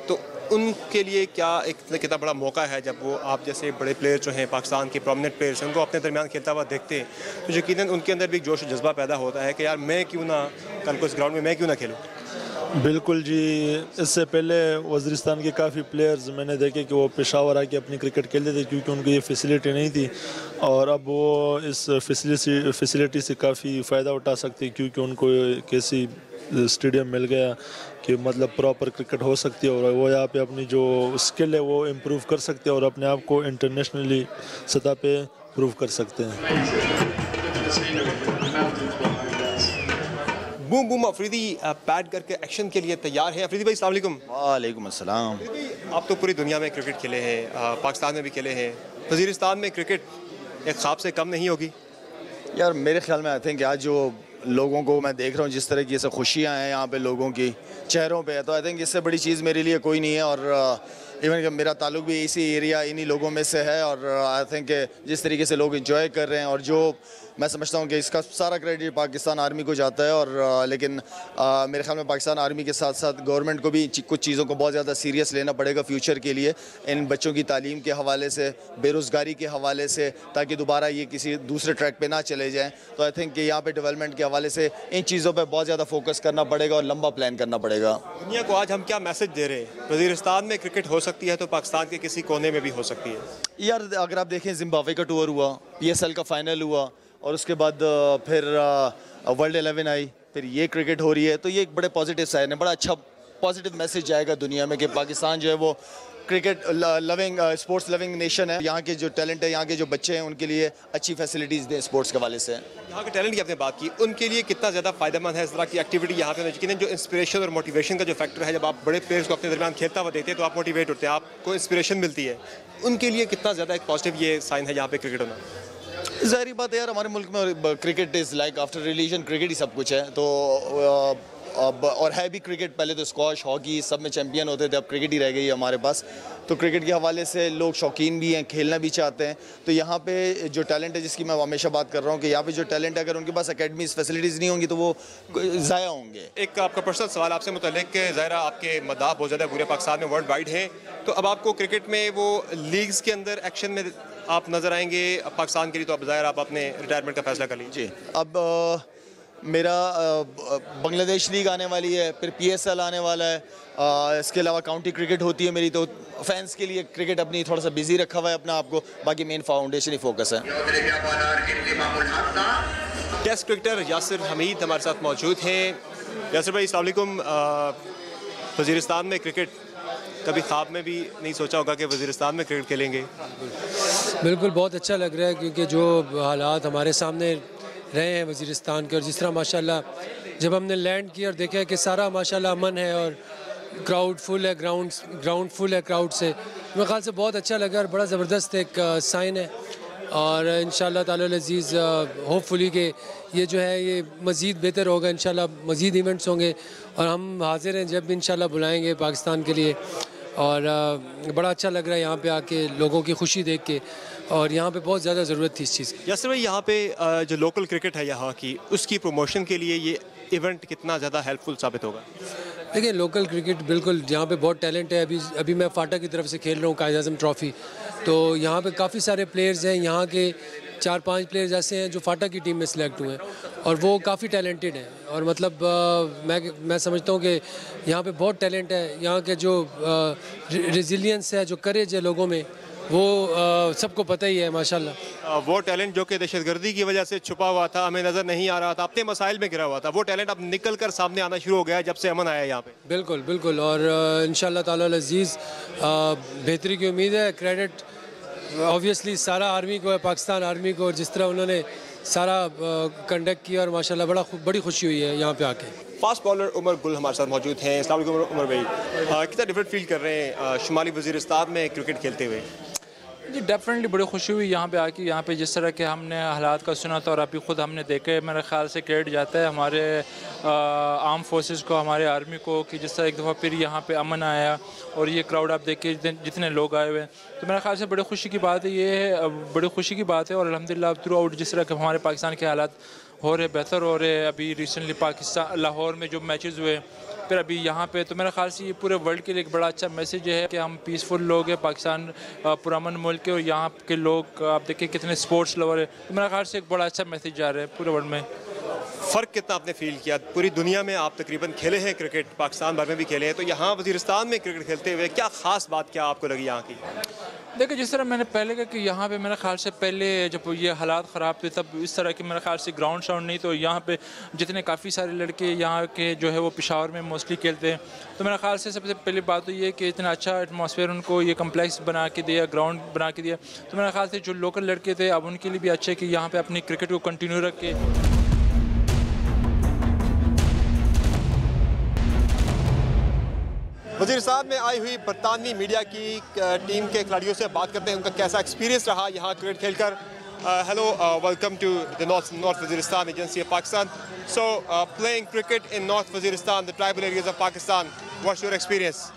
तो उनके लिए क्या एक कितना बड़ा मौका है जब वो आप जैसे बड़े प्लेयर जो हैं पाकिस्तान के प्रोमिनेंट प्लेयर्स हैं उनको अपने दरमियान खेलता हुआ देखते हैं तो यकीनन उनके अंदर भी जोश जज्बा पैदा होता है कि यार मैं क्यों ना कल को इस ग्राउंड में मैं क्यों ना खेलूँ। बिल्कुल जी, इससे पहले वज़ीरिस्तान के काफ़ी प्लेयर्स मैंने देखे कि वो पेशावर आके अपनी क्रिकेट खेलते थे क्योंकि उनको ये फैसिलिटी नहीं थी, और अब वो इस फैसिलिटी से काफ़ी फ़ायदा उठा सकते हैं क्योंकि उनको कैसी स्टेडियम मिल गया कि मतलब प्रॉपर क्रिकेट हो सकती है और वो यहाँ पे अपनी जो स्किल है वो इम्प्रूव कर सकते हैं और अपने आप को इंटरनेशनली सतह पे प्रूव कर सकते हैं। बूम बूम अफरीदी पैड करके एक्शन के लिए तैयार हैं। अफरीदी भाई अस्सलाम वालेकुम। वालेकुम अस्सलाम। आप तो पूरी दुनिया में क्रिकेट खेले हैं, पाकिस्तान में भी खेले हैं, वज़ीरिस्तान में क्रिकेट एक ख्वाब से कम नहीं होगी? यार मेरे ख्याल में आई थिंक आज जो लोगों को मैं देख रहा हूँ जिस तरीके से खुशियाँ हैं यहाँ पे लोगों की चेहरों पे, तो आई थिंक इससे बड़ी चीज़ मेरे लिए कोई नहीं है। और इवन कि मेरा ताल्लुक भी इसी एरिया इन्हीं लोगों में से है और आई थिंक जिस तरीके से लोग एंजॉय कर रहे हैं और जो मैं समझता हूँ कि इसका सारा क्रेडिट पाकिस्तान आर्मी को जाता है। और लेकिन मेरे ख्याल में पाकिस्तान आर्मी के साथ साथ गवर्नमेंट को भी कुछ चीज़ों को बहुत ज़्यादा सीरियस लेना पड़ेगा फ्यूचर के लिए, इन बच्चों की तालीम के हवाले से, बेरोज़गारी के हवाले से, ताकि दोबारा ये किसी दूसरे ट्रैक पे ना चले जाएँ। तो आई थिंक कि यहाँ पे डेवलपमेंट के हवाले से इन चीज़ों पर बहुत ज़्यादा फोकस करना पड़ेगा और लंबा प्लान करना पड़ेगा। दुनिया को आज हम क्या मैसेज दे रहे हैं? वज़ीरिस्तान में क्रिकेट हो सकती है तो पाकिस्तान के किसी कोने में भी हो सकती है। यार अगर आप देखें जिम्बाब्वे का टूर हुआ, PSL का फाइनल हुआ और उसके बाद फिर वर्ल्ड 11 आई, फिर ये क्रिकेट हो रही है, तो ये एक बड़े पॉजिटिव साइन है, बड़ा अच्छा पॉजिटिव मैसेज जाएगा दुनिया में कि पाकिस्तान जो है वो cricket loving sports loving nation है। यहाँ के जो टैलेंट है, यहाँ के जो बच्चे हैं उनके लिए अच्छी फैसिलिटीज़ दें स्पोर्ट्स के हवाले से। यहाँ के टैलेंट की आपने बात की, उनके लिए कितना ज़्यादा फ़ायदेमंद है इस तरह की एक्टिविटी यहाँ पे? यकीनन जो इंस्पिरेशन और मोटिवेशन का जो फैक्टर है, जब आप बड़े प्लेयर्स को अपने दरमियान खेलता हुआ देखते हैं तो आप मोटिवेट होते हैं, आपको इंस्पिरेशन मिलती है, उनके लिए कितना ज़्यादा एक पॉजिटिव ये साइन है यहाँ पे क्रिकेट होना? ज़ाहिर बात है यार, हमारे मुल्क में cricket is like after religion, cricket ही सब कुछ है। तो अब और है भी क्रिकेट, पहले तो स्क्वाश, हॉकी सब में चैंपियन होते थे, अब क्रिकेट ही रह गई है हमारे पास। तो क्रिकेट के हवाले से लोग शौकीन भी हैं, खेलना भी चाहते हैं। तो यहाँ पे जो टैलेंट है, जिसकी मैं हमेशा बात कर रहा हूँ कि यहाँ पे जो टैलेंट है, अगर उनके पास अकेडमीज फैसिलिटीज़ नहीं होंगी तो वो ज़ाया होंगे। एक आपका पर्सनल सवाल आपसे मुतल्लिक, ज़ाहिर आपके मदाह बहुत ज़्यादा पूरे पाकिस्तान में वर्ल्ड वाइड है, तो अब आपको क्रिकेट में वो लीग्स के अंदर एक्शन में आप नज़र आएंगे पाकिस्तान के लिए, तो अब ज़ाहिर आप अपने रिटायरमेंट का फैसला कर लीजिए। अब मेरा बांग्लादेश लीग आने वाली है, फिर PSL आने वाला है, इसके अलावा काउंटी क्रिकेट होती है मेरी, तो फैंस के लिए क्रिकेट अपनी थोड़ा सा बिजी रखा हुआ है अपना आपको, बाकी मेन फाउंडेशन ही फोकस है। टेस्ट क्रिकेटर यासिर हमीद हमारे साथ मौजूद हैं। यासिर भाई अस्सलाम वालेकुम। वज़ीरिस्तान में क्रिकेट कभी ख्वाब में भी नहीं सोचा होगा कि वज़ीरिस्तान में क्रिकेट खेलेंगे? बिल्कुल, बहुत अच्छा लग रहा है क्योंकि जो हालात हमारे सामने रहे हैं वज़ीरिस्तान के, और जिस तरह माशाल्लाह जब हमने लैंड किया और देखा कि सारा माशाल्लाह अमन है और क्राउड फुल है, ग्राउंड फुल है क्राउड से, मेरे ख्याल से बहुत अच्छा लगा और बड़ा ज़बरदस्त एक साइन है। और इंशाअल्लाह ताला अज़ीज़ होपफुली कि ये जो है ये मज़ीद बेहतर होगा, इंशाअल्लाह मज़ीद इवेंट्स होंगे और हम हाजिर हैं जब भी इंशाअल्लाह बुलाएंगे पाकिस्तान के लिए। और बड़ा अच्छा लग रहा है यहाँ पे आके लोगों की खुशी देख के, और यहाँ पे बहुत ज़्यादा ज़रूरत थी इस चीज़ की। यासिर भाई, यहाँ पे जो लोकल क्रिकेट है यहाँ की, उसकी प्रमोशन के लिए ये इवेंट कितना ज़्यादा हेल्पफुल साबित होगा? देखिए लोकल क्रिकेट बिल्कुल यहाँ पे बहुत टैलेंट है। अभी मैं फाटा की तरफ से खेल रहा हूँ कायद आज़म ट्रॉफ़ी, तो यहाँ पे काफ़ी सारे प्लेयर्स हैं। यहाँ के 4-5 प्लेयर्स ऐसे हैं जो फाटा की टीम में सिलेक्ट हुए हैं और वो काफ़ी टैलेंटेड हैं। और मतलब मैं समझता हूँ कि यहाँ पे बहुत टैलेंट है। यहाँ के जो रेजिलियंस है, जो करेज है लोगों में, वो सबको पता ही है माशाल्लाह। वो टैलेंट जो कि दहशतगर्दी की वजह से छुपा हुआ था, हमें नज़र नहीं आ रहा था, अपने मसाइल में घिरा हुआ था, वो टैलेंट अब निकल कर सामने आना शुरू हो गया है जब से अमन आया है यहाँ पे। बिल्कुल बिल्कुल, और इंशाल्लाह ताला अज़ीज़ बेहतरी की उम्मीद है। क्रेडिट ऑब्वियसली सारा आर्मी को है, पाकिस्तान आर्मी को, जिस तरह उन्होंने सारा कंडक्ट किया और माशाल्लाह बड़ी खुशी हुई है यहाँ पे आके। फास्ट बॉलर उमर गुल हमारे साथ मौजूद हैं। अस्सलाम वालेकुम उमर भाई, कितना डिफरेंट फील कर रहे हैं शुमाली वज़ीरिस्तान में क्रिकेट खेलते हुए? जी डेफिनेटली बड़ी खुशी हुई यहाँ पे आके। यहाँ पे जिस तरह के हमने हालात का सुना था और अभी ख़ुद हमने देखे, मेरे ख्याल से क्रेडिट जाता है हमारे आर्म फोर्सेस को, हमारे आर्मी को, कि जिस तरह एक दफ़ा फिर यहाँ पे अमन आया और ये क्राउड आप देखिए जितने लोग आए हुए हैं, तो मेरे ख्याल से बड़ी खुशी की बात है। ये है बड़ी खुशी की बात है और अल्हम्दुलिल्लाह थ्रू आउट जिस तरह के हमारे पाकिस्तान के हालात हो रहे, बेहतर हो रहे। अभी रिसेंटली पाकिस्तान लाहौर में जो मैचेस हुए, फिर अभी यहाँ पे, तो मेरे ख्याल से ये पूरे वर्ल्ड के लिए एक बड़ा अच्छा मैसेज है कि हम पीसफुल लोग हैं, पाकिस्तान पुरअमन मुल्क है और यहाँ के लोग आप देखिए कितने स्पोर्ट्स लवर है। तो मेरे ख्याल से एक बड़ा अच्छा मैसेज जा रहा है पूरे वर्ल्ड में। फ़र्क कितना आपने फील किया? पूरी दुनिया में आप तकरीबन खेले हैं क्रिकेट, पाकिस्तान भर में भी खेले हैं, तो यहाँ वज़ीरिस्तान में क्रिकेट खेलते हुए क्या ख़ास बात क्या आपको लगी यहाँ की? देखिए जिस तरह मैंने पहले कहा कि यहाँ पे मेरे ख्याल से पहले जब ये हालात ख़राब थे तब इस तरह की मेरे ख्याल से ग्राउंड शाउंड नहीं, तो यहाँ पे जितने काफ़ी सारे लड़के यहाँ के जो है वो पेशावर में मोस्टली खेलते हैं। तो मेरे ख्याल से सबसे पहली बात तो ये कि इतना अच्छा एटमॉस्फेयर उनको ये कम्प्लेक्स बना के दिया, ग्राउंड बना के दिया। तो मेरे ख्याल से जो लोकल लड़के थे अब उनके लिए भी अच्छे कि यहाँ पर अपनी क्रिकेट को कंटिन्यू रख के। वज़ीरिस्तान में आई हुई बरतानवी मीडिया की टीम के खिलाड़ियों से बात करते हैं, उनका कैसा एक्सपीरियंस रहा यहाँ क्रिकेट खेलकर। Hello, welcome to the north Waziristan agency of Pakistan. So playing cricket in north Waziristan, the tribal areas of Pakistan, what's your experience?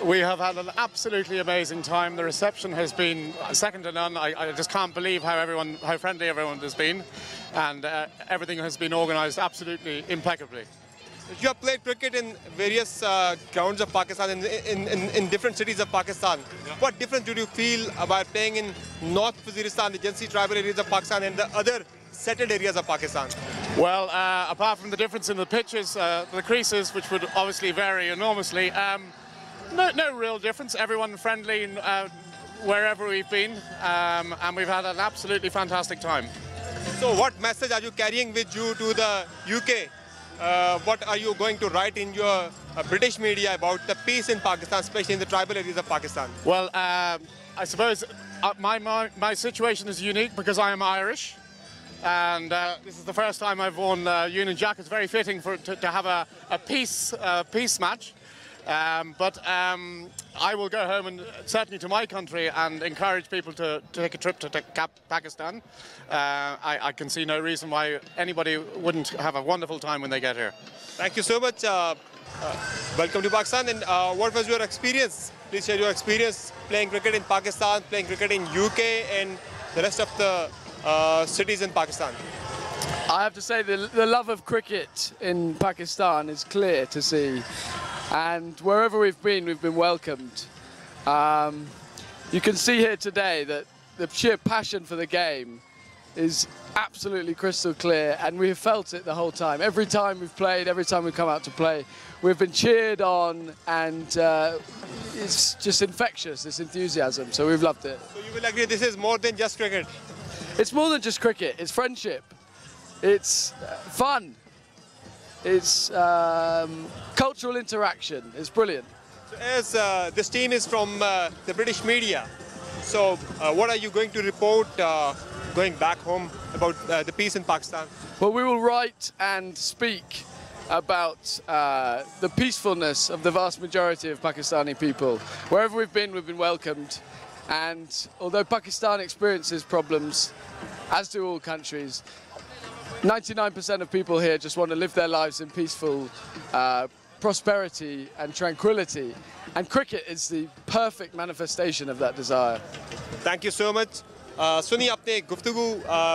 We have had an absolutely amazing time. The reception has been second to none. I just can't believe how friendly everyone has been, and everything has been organised absolutely impeccably. You have played cricket in various grounds of Pakistan, in different cities of Pakistan. Yeah. What difference did you feel about playing in North Waziristan, the Jansi tribal areas of Pakistan, and the other settled areas of Pakistan? Well, apart from the difference in the pitches, the creases, which would obviously vary enormously, no real difference. Everyone friendly wherever we've been, and we've had an absolutely fantastic time. So what message are you carrying with you to the UK? What are you going to write in your British media about the peace in Pakistan, especially in the tribal areas of Pakistan? Well, I suppose my situation is unique because I am Irish, and this is the first time I've worn Union Jack. It's very fitting to have a peace match. But I will go home and certainly to my country and encourage people to take a trip to Pakistan. I can see no reason why anybody wouldn't have a wonderful time when they get here. Thank you so much. Welcome to Pakistan. And what was your experience? Please share your experience playing cricket in Pakistan, playing cricket in UK and the rest of the cities in Pakistan. I have to say the love of cricket in Pakistan is clear to see. And wherever we've been welcomed. You can see here today that the sheer passion for the game is absolutely crystal clear, and we have felt it the whole time. Every time we've played, every time we've come out to play, we've been cheered on, and it's just infectious, this enthusiasm, so we've loved it. So you will agree this is more than just cricket? It's more than just cricket, it's friendship, it's fun. It's cultural interaction. It's brilliant. So as this team is from the British media, so what are you going to report going back home about the peace in Pakistan? Well, we will write and speak about the peacefulness of the vast majority of Pakistani people. Wherever we've been welcomed. And although Pakistan experiences problems, as do all countries, 99% of people here just want to live their lives in peaceful prosperity and tranquility. And cricket is the perfect manifestation of that desire. Thank you so much. सुनी आपने गुफ्तगू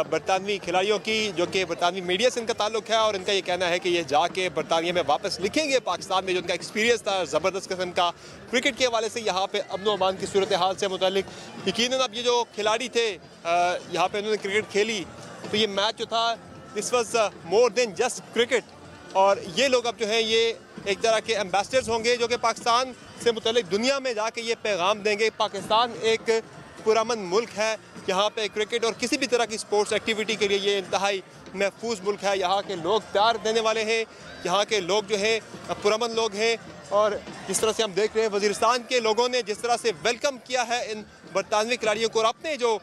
बरतानवी खिलाड़ियों की, जो कि बरतानवी media से इनका ताल्लुक है, और इनका ये कहना है कि ये जाके बरतानिया में वापस लिखेंगे पाकिस्तान में जो उनका एक्सपीरियंस था ज़बरदस्त किस्म का क्रिकेट के हवाले से यहाँ पे अमन व अमान की सूरत हाल से मुतालिक। यकीनन अब ये जो खिलाड़ी थे यहाँ पे उन्होंने क्रिकेट खेली, तो ये मैच जो था this was more than just cricket, और ये लोग अब जो हैं ये एक तरह के एम्बेसडर्स होंगे जो कि पाकिस्तान से मुतालिक दुनिया में जाके ये पैगाम देंगे पाकिस्तान एक पुरअमन मुल्क है, यहाँ पे क्रिकेट और किसी भी तरह की स्पोर्ट्स एक्टिविटी के लिए ये इंतहाई महफूज मुल्क है। यहाँ के लोग प्यार देने वाले हैं, यहाँ के लोग जो है पुरअमन लोग हैं, और जिस तरह से हम देख रहे हैं वज़ीरिस्तान के लोगों ने जिस तरह से वेलकम किया है इन बरतानवी खिलाड़ियों को, और अपने जो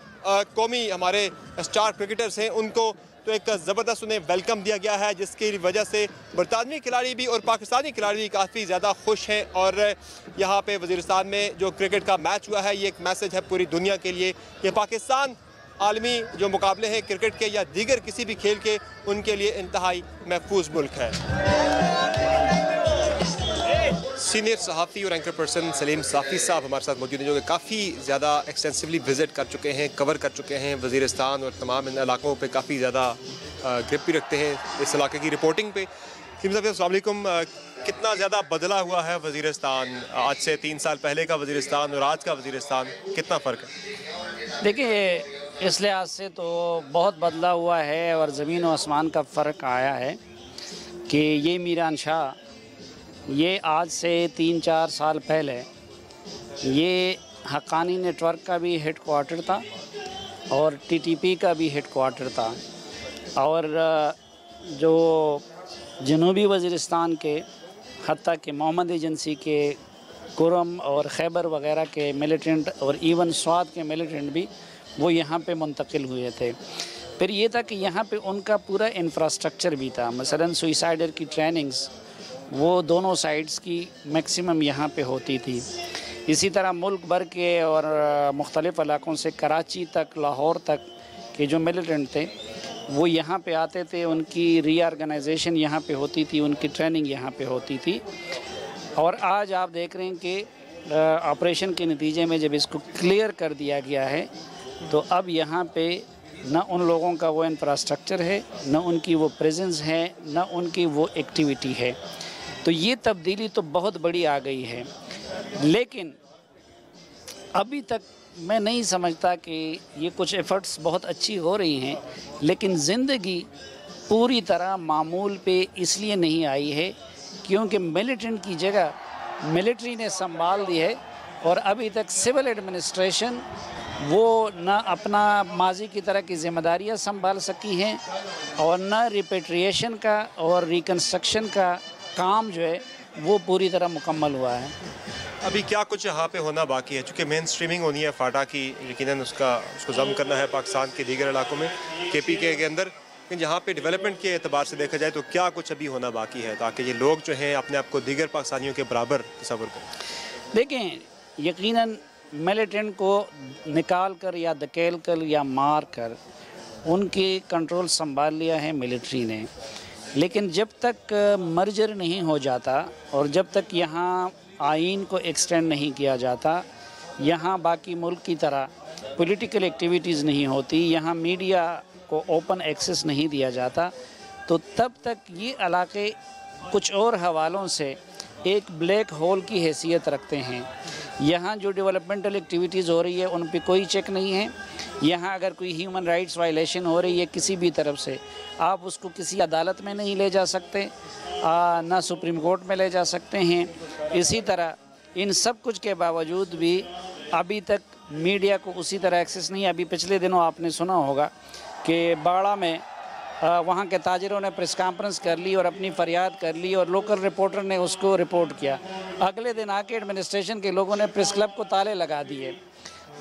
कौमी हमारे स्टार क्रिकेटर्स हैं उनको तो एक ज़बरदस्त उन्हें वेलकम दिया गया है, जिसकी वजह से बरतानवी खिलाड़ी भी और पाकिस्तानी खिलाड़ी भी काफ़ी ज़्यादा खुश हैं। और यहाँ पे वज़ीरिस्तान में जो क्रिकेट का मैच हुआ है ये एक मैसेज है पूरी दुनिया के लिए कि पाकिस्तान आलमी जो मुकाबले हैं क्रिकेट के या दीगर किसी भी खेल के, उनके लिए इंतहाई महफूज मुल्क है। सीनियर सहाफ़ी और एंकर पर्सन सलीम साफ़ी साहब हमारे साथ मौजूद हैं, जो कि काफ़ी ज़्यादा एक्सटेंसिवली विज़िट कर चुके हैं, कवर कर चुके हैं वज़ीरिस्तान और तमाम इन इलाकों पे काफ़ी ज़्यादा ग्रिप भी रखते हैं इस इलाके की रिपोर्टिंग पे। सलीम साहब अस्सलाम वालेकुम, कितना ज़्यादा बदला हुआ है वज़ीरिस्तान, आज से 3 साल पहले का वज़ीरिस्तान और आज का वज़ीरिस्तान, कितना फ़र्क है? देखिए, इस लिहाज से तो बहुत बदला हुआ है और ज़मीन व आसमान का फ़र्क आया है कि ये मीरान शाह, ये आज से 3-4 साल पहले ये हक्कानी नेटवर्क का भी हेडक्वार्टर था और टीटीपी का भी हेडक्वार्टर था, और जो जनूबी वज़ीरिस्तान के हत्ता कि मोहम्मद एजेंसी के कुरम और खैबर वगैरह के मिलिटेंट और इवन स्वात के मिलिटेंट भी वो यहाँ पे मुंतकिल हुए थे। फिर ये था कि यहाँ पे उनका पूरा इंफ्रास्ट्रक्चर भी था, मसलन सुइसाइडर की ट्रेनिंग्स वो दोनों साइड्स की मैक्सिमम यहाँ पे होती थी। इसी तरह मुल्क भर के और मुख्तलिफ़ इलाक़ों से कराची तक, लाहौर तक के जो मिलिटेंट थे वो यहाँ पे आते थे, उनकी रीऑर्गेनाइजेशन यहाँ पे होती थी, उनकी ट्रेनिंग यहाँ पे होती थी। और आज आप देख रहे हैं कि ऑपरेशन के नतीजे में जब इसको क्लियर कर दिया गया है तो अब यहाँ पे न उन लोगों का वो इंफ्रास्ट्रक्चर है, न उनकी वो प्रेजेंस है, न उनकी वो एक्टिविटी है। तो ये तब्दीली तो बहुत बड़ी आ गई है, लेकिन अभी तक मैं नहीं समझता कि ये कुछ एफ़र्ट्स बहुत अच्छी हो रही हैं, लेकिन ज़िंदगी पूरी तरह मामूल पे इसलिए नहीं आई है क्योंकि मिलिटेंट की जगह मिलिट्री ने संभाल दी है, और अभी तक सिविल एडमिनिस्ट्रेशन वो न अपना माजी की तरह की ज़िम्मेदारियाँ संभाल सकी हैं और न रिपेट्रिएशन का और रिकन्स्ट्रक्शन का काम जो है वो पूरी तरह मुकम्मल हुआ है। अभी क्या कुछ यहाँ पे होना बाकी है, चूँकि मेन स्ट्रीमिंग होनी है फाटा की, यकीनन उसको ज़म करना है पाकिस्तान के दीगर इलाकों में KPK के अंदर, लेकिन यहाँ पे डेवलपमेंट के एतबार से देखा जाए तो क्या कुछ अभी होना बाकी है ताकि ये लोग जो हैं अपने आप को दीगर पाकिस्तानियों के बराबर तस्वर करें? देखें, यकीनन मिलिटेंट को निकाल कर या धकेल कर या मार कर उनकी कंट्रोल संभाल लिया है मिलिट्री ने, लेकिन जब तक मर्जर नहीं हो जाता और जब तक यहाँ आइन को एक्सटेंड नहीं किया जाता, यहाँ बाकी मुल्क की तरह पॉलिटिकल एक्टिविटीज़ नहीं होती, यहाँ मीडिया को ओपन एक्सेस नहीं दिया जाता, तो तब तक ये इलाके कुछ और हवालों से एक ब्लैक होल की हैसियत रखते हैं। यहाँ जो डेवलपमेंटल एक्टिविटीज़ हो रही है उन पे कोई चेक नहीं है। यहाँ अगर कोई ह्यूमन राइट्स वायलेशन हो रही है किसी भी तरफ से, आप उसको किसी अदालत में नहीं ले जा सकते, ना सुप्रीम कोर्ट में ले जा सकते हैं। इसी तरह इन सब कुछ के बावजूद भी अभी तक मीडिया को उसी तरह एक्सेस नहीं है। अभी पिछले दिनों आपने सुना होगा कि बाड़ा में वहाँ के ताजिरों ने प्रेस कॉन्फ्रेंस कर ली और अपनी फरियाद कर ली और लोकल रिपोर्टर ने उसको रिपोर्ट किया। अगले दिन आके एडमिनिस्ट्रेशन के लोगों ने प्रेस क्लब को ताले लगा दिए।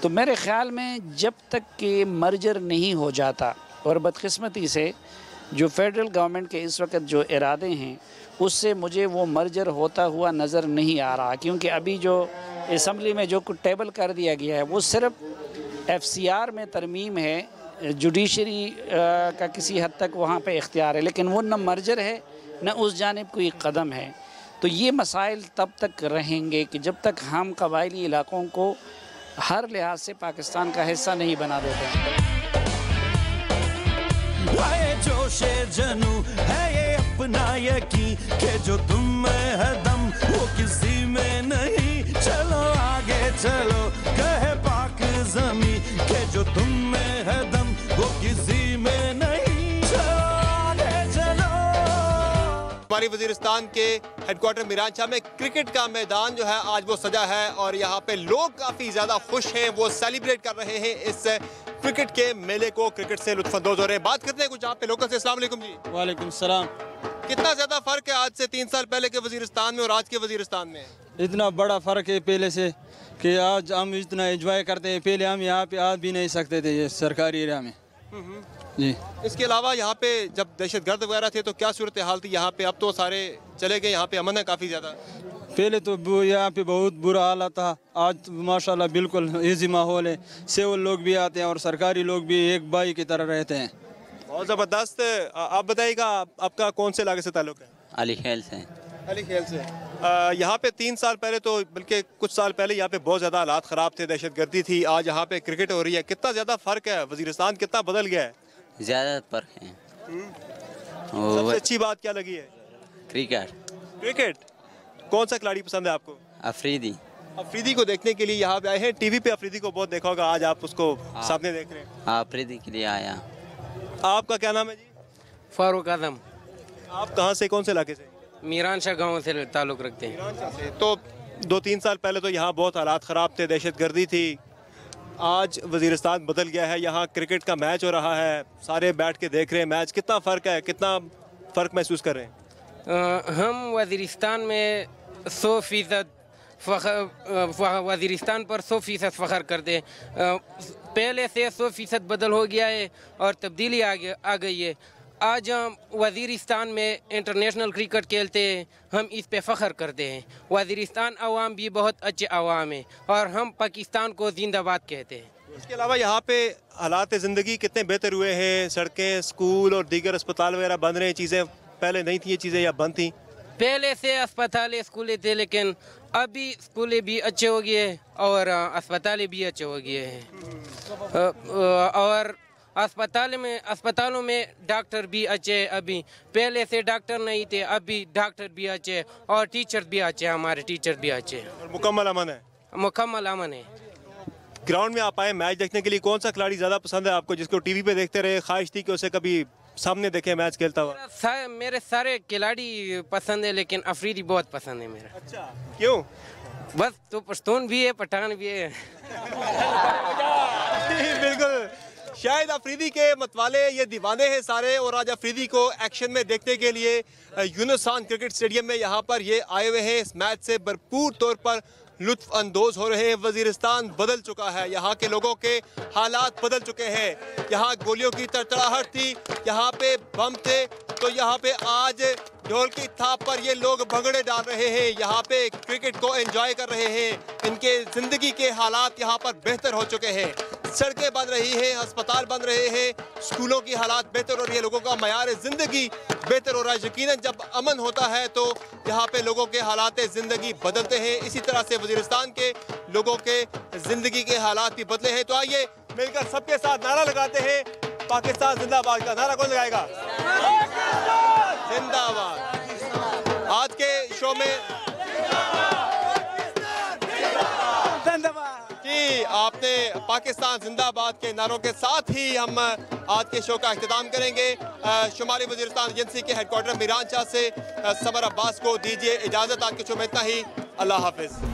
तो मेरे ख़्याल में जब तक कि मर्जर नहीं हो जाता, और बदकिस्मती से जो फेडरल गवर्नमेंट के इस वक्त जो इरादे हैं उससे मुझे वो मर्जर होता हुआ नज़र नहीं आ रहा, क्योंकि अभी जो असम्बली में जो कुछ टेबल कर दिया गया है वो सिर्फ FCR में तरमीम है, जुडिशरी का किसी हद तक वहाँ पे इख्तियार है, लेकिन वो न मर्जर है न उस जानिब कोई कदम है। तो ये मसाइल तब तक रहेंगे कि जब तक हम कबायली इलाक़ों को हर लिहाज से पाकिस्तान का हिस्सा नहीं बना देते। आए जोशे जनू है ये अपना यकीन कि जो तुम में है दम वो किसी में नहीं। चलो आगे चलो कहे पाक ज़मीं कि जो तुम में है दम वो किसी में नहीं। चलो आगे चलो। हमारी वजीरिस्तान के हेडक्वार्टर मीरानशाह में क्रिकेट का मैदान जो है आज वो सजा है और यहाँ पे लोग काफ़ी ज़्यादा खुश हैं, वो सेलिब्रेट कर रहे हैं इस क्रिकेट के मेले को, क्रिकेट से लुत्फ़अंदोज़ हो रहे हैं। बात करते हैं कुछ यहाँ पे लोकल से। अस्सलाम वालेकुम जी। वालेकुम सलाम। कितना ज़्यादा फ़र्क है आज से 3 साल पहले के वजीरिस्तान में और आज के वजीरिस्तान में? इतना बड़ा फ़र्क है पहले से कि आज हम इतना एंजॉय करते हैं, पहले हम यहाँ पे आ भी नहीं सकते थे ये सरकारी एरिया में जी। इसके अलावा यहाँ पे जब दहशतगर्द वगैरह थे तो क्या सूरत हाल थी यहाँ पे? अब तो सारे चले गए, यहाँ पे अमन है काफ़ी ज़्यादा। पहले तो यहाँ पे बहुत बुरा हालत था, आज तो माशाल्लाह बिल्कुल इजी माहौल है। सिविल लोग भी आते हैं और सरकारी लोग भी एक भाई की तरह रहते हैं। बहुत ज़बरदस्त। आप बताइएगा आपका कौन से इलाके से ताल्लुक़ है? अली खेल से। अली खेल से। यहाँ पे 3 साल पहले तो बल्कि कुछ साल पहले यहाँ पे बहुत ज़्यादा हालात ख़राब थे, दहशतगर्दी थी। आज यहाँ पे क्रिकेट हो रही है, कितना ज़्यादा फ़र्क है? वजीरिस्तान कितना बदल गया है? ज़्यादा फ़र्क है। सबसे अच्छी बात क्या लगी है? क्रिकेट। क्रिकेट कौन सा खिलाड़ी पसंद है आपको? अफरीदी। अफरीदी को देखने के लिए यहाँ पे आए हैं। टीवी पे अफरीदी को बहुत देखा होगा, आज आप उसको सामने देख रहे हैं। अफरीदी के लिए आया। आपका क्या नाम है जी? फारूक आजम। आप कहाँ से, कौन से इलाके से? मीरानशाह गांव से ताल्लुक़ रखते हैं। तो 2-3 साल पहले तो यहाँ बहुत हालात ख़राब थे, दहशतगर्दी थी। आज वजीरिस्तान बदल गया है, यहाँ क्रिकेट का मैच हो रहा है, सारे बैठ के देख रहे हैं मैच। कितना फ़र्क है, कितना फ़र्क महसूस कर रहे हैं? हम वजीरिस्तान में 100% वजीरिस्तान पर 100% फ़ख्र करते हैं। पहले से 100% बदल हो गया है और तब्दीली आ गई है। आज हम वजीरिस्तान में इंटरनेशनल क्रिकेट खेलते हैं, हम इस पे फ़ख्र करते हैं। वजीरिस्तान अवाम भी बहुत अच्छे अवाम है और हम पाकिस्तान को जिंदाबाद कहते हैं। इसके अलावा यहाँ पे हालात ज़िंदगी कितने बेहतर हुए हैं? सड़कें, स्कूल और दीगर अस्पताल वगैरह बन रहे हैं। चीज़ें पहले नहीं थी, ये चीज़ें या बंद थी? पहले से अस्पताल स्कूलें थे, लेकिन अभी स्कूलें भी अच्छे हो गए और अस्पतालें भी अच्छे हो गए हैं। और अस्पतालों में डॉक्टर भी अच्छे। अभी पहले से डॉक्टर नहीं थे, अभी डॉक्टर भी अच्छे और टीचर भी अच्छे, हमारे टीचर भी अच्छे। और मुकम्मल अमन है? मुकम्मल अमन है। ग्राउंड में आप आए मैच देखने के लिए, कौन सा खिलाड़ी ज़्यादा पसंद है आपको, जिसको टीवी पे देखते रहे, ख्वाहिश थी कि उसे कभी सामने देखे मैच खेलता हुआ? मेरे सारे खिलाड़ी पसंद है, लेकिन अफरीदी बहुत पसंद है मेरा। अच्छा, क्यों? बस तो पश्तून भी है, पठान भी है। बिल्कुल, शायद अफरीदी के मतवाले ये दीवाने हैं सारे। और आज अफरीदी को एक्शन में देखने के लिए यूनुस खान क्रिकेट स्टेडियम में यहाँ पर ये आए हुए हैं। इस मैच से भरपूर तौर पर लुत्फ़ अंदोज़ हो रहे हैं। वजीरिस्तान बदल चुका है, यहाँ के लोगों के हालात बदल चुके हैं। यहाँ गोलियों की तड़तड़ाहट थी, यहाँ पे बम थे, तो यहाँ पे आज ढोल की थाप पर ये लोग भंगड़े डाल रहे हैं, यहाँ पे क्रिकेट को एंजॉय कर रहे हैं। इनके ज़िंदगी के हालात यहाँ पर बेहतर हो चुके हैं। सड़कें बन रही हैं, अस्पताल बन रहे हैं, स्कूलों की हालात बेहतर हो रही है, लोगों का मयार ज़िंदगी बेहतर हो रहा है। यकीनन जब अमन होता है तो यहाँ पे लोगों के हालात ज़िंदगी बदलते हैं। इसी तरह से वजीरिस्तान के लोगों के ज़िंदगी के हालात भी बदले हैं। तो आइए मिलकर सबके साथ नारा लगाते हैं, पाकिस्तान जिंदाबाद का नारा कौन लगाएगा? जिंदाबाद। आज के शो में जी आपने पाकिस्तान जिंदाबाद के नारों के साथ ही हम आज के शो का इख्तिताम करेंगे। शुमाली वजीरिस्तान एजेंसी के हेडक्वार्टर मीरानशाह से समर अब्बास को दीजिए इजाज़त। आज के शो में इतना ही। अल्लाह हाफिज़।